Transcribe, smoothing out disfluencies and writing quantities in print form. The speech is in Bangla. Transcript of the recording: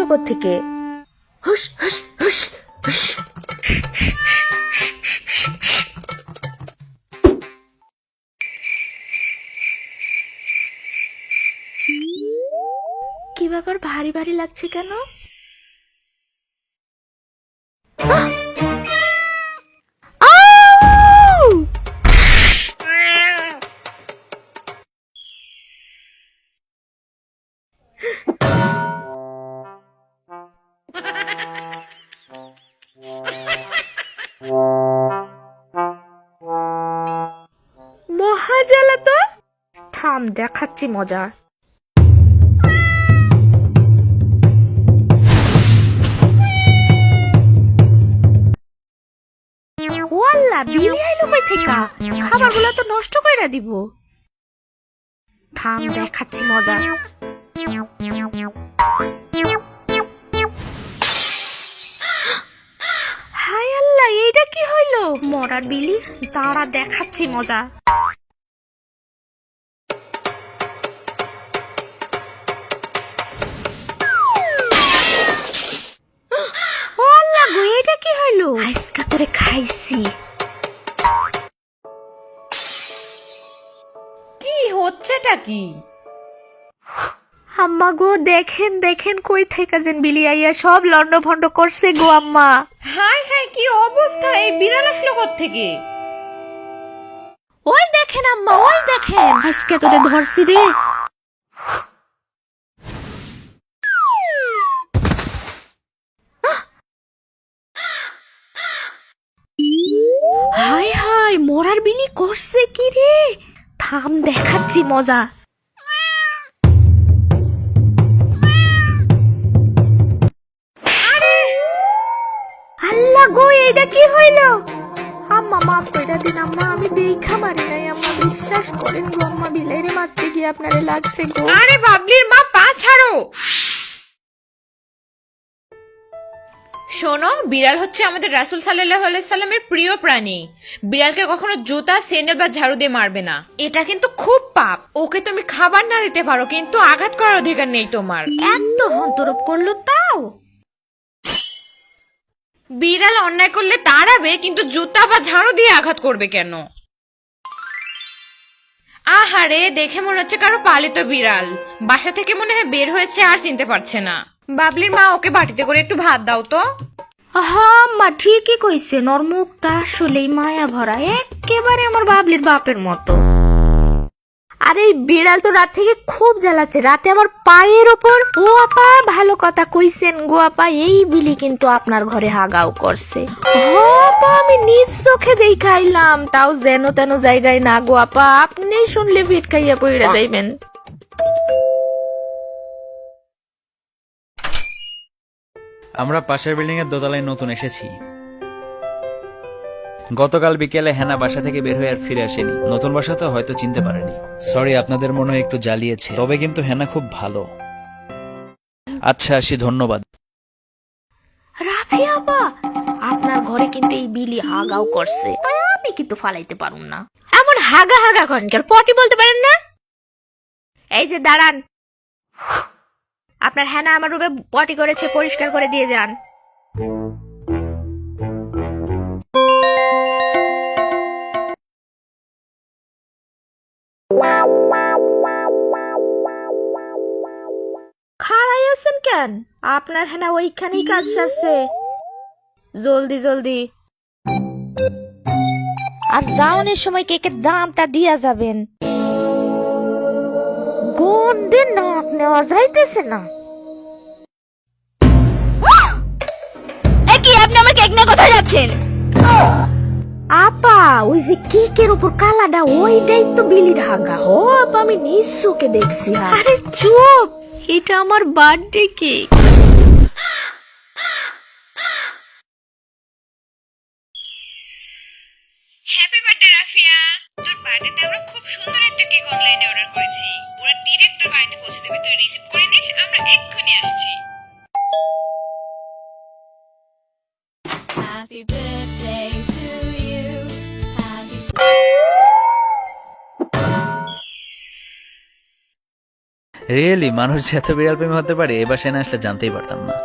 কোত্থেকে? হুস হুস হুস হুস। কি ব্যাপার, ভারী ভারী লাগছে কেন? মহাজালা তো। থাম, দেখাচ্ছি মজা। ওয়াল্লা, বিলি আইলো কই থেকা? খাবারগুলো তো নষ্ট কইরা দিব। থাম, দেখাচ্ছি মজা। হায় আল্লাহ, এইটা কি হইলো? মরার বিলি, দাঁড়া দেখাচ্ছি মজা। ওয়াল্লা গো, এইটা কি হইলো? আইসকা করে খাইছি। কি হচ্ছেটা কি? আম্মা গো, দেখেন দেখেন কই থেকে যেন বিলি আইয়া সব লন্ড ভন্ড করছে গো আম্মা। হাই হাই, কি অবস্থা! এই বিড়াল আসলো কোত্থেকে? ওই দেখেন আম্মা, ওই দেখেন, আজকে তোরে ধরছি রে। হাই হাই, মরার বিলি করছে কি রে? থাম, দেখাচ্ছি মজা। আল্লাহ গো, এইটা কি হইল? আম্মা মাফ কইরা দিন আম্মা, আমি দেখা মারি নাই আম্মা, বিশ্বাস করেন গো আম্মা, বিলাইরে মারতে গিয়ে আপনারে লাগছে গো। আরে বাবলির মা, পা ছাড়ো। শোনো, বিড়াল হচ্ছে আমাদের রাসূল সাল্লাল্লাহু আলাইহি সাল্লামের প্রিয় প্রাণী। বিড়ালকে কখনো জুতা, স্যান্ডেল বা ঝাড়ু দিয়ে মারবে না, এটা কিন্তু খুব পাপ। ওকে তুমি খাবার না দিতে পারো, কিন্তু আঘাত করার অধিকার নেই তোমার। এত হন্তরপ করলো তাও? বিড়াল অন্যায় করলে তাড়াবে, কিন্তু জুতা বা ঝাড়ু দিয়ে আঘাত করবে কেন? আহারে, দেখে মনে হচ্ছে কারো পালিত বিড়াল। বাসা থেকে মনে হয় বের হয়েছে আর চিনতে পারছে না। বাবলির মা, ওকে বাটিতে করে একটু ভাত দাও তো। হ্যাঁ মা, ঠিকই কইছেন, ওর মুখটা আসলেই মায়া ভরা, একেবারে আমার বাবলির বাপের মতো। আরে এই বিড়াল তো রাত থেকে খুব জ্বালাচ্ছে, রাতে আমার পায়ের ওপর। ও আপা, ভালো কথা কইছেন গো আপা, এই বিলি কিন্তু আপনার ঘরে হাগাও করছে। ও আপা, আমি নিজ চোখে দেখাইলাম, তাও যেন তেন জায়গায় না গো আপা, আপনি শুনলে ফিট খাইয়া পইরা যাইবেন। আমরা পাশের বিল্ডিং এর দোতলায় নতুন এসেছি। গতকাল বিকেলে হেনা বাসা থেকে বের হয়ে আর ফিরে আসেনি। নতুন বাসা তো হয়তো চিনতে পারেনি। সরি, আপনাদের মনে হয় একটু জ্বালিয়েছে, তবে কিন্তু হেনা খুব ভালো। আচ্ছা আসি, ধন্যবাদ। রাফি আপা, আপনার ঘরে কিন্তু এই বিলি হাগাও করছে, আমি কিন্তু ফালাইতে পারুম না। এমন হাগা হাগা করেন কেন? পটি বলতে পারেন না? এই যে দাঁড়ান, আপনার হ্যানা আমার রুমে পটি করেছে, পরিষ্কার করে দিয়ে যান। খাড়াই আছেন কেন? আপনার হ্যানা ওইখানেই কাজ সারছে, জলদি জলদি। আর যাওয়ানোর সময় কেকের দামটা দিয়া যাবেন। গন্ধে নাক নেওয়া যাইতেছে না। কি, আপনি আমার কেক নিয়ে কোথায় যাচ্ছেন? আপা, ওই যে কেকের উপর কালাটা, ওইটাই তো বিলির হাগা। ও আপা, আমি নিজ চোখে দেখছি। আরে চুপ, এটা আমার birthday cake. Happy birthday Rafia. তোর বার্থডেতে আমরা খুব সুন্দর একটা কেক অনলাইনে অর্ডার করেছি। ওরা ডিরেক্ট তোর বাড়িতে পৌঁছে দেবে, তুই রিসিভ করে নিস, আমরা এক্ষুনি আসছি। Happy birthday to you. Happy really মানুষ যে এত বিড়াল প্রেমী হতে পারে এ বাসায় না আসলে জানতেই পারতাম না।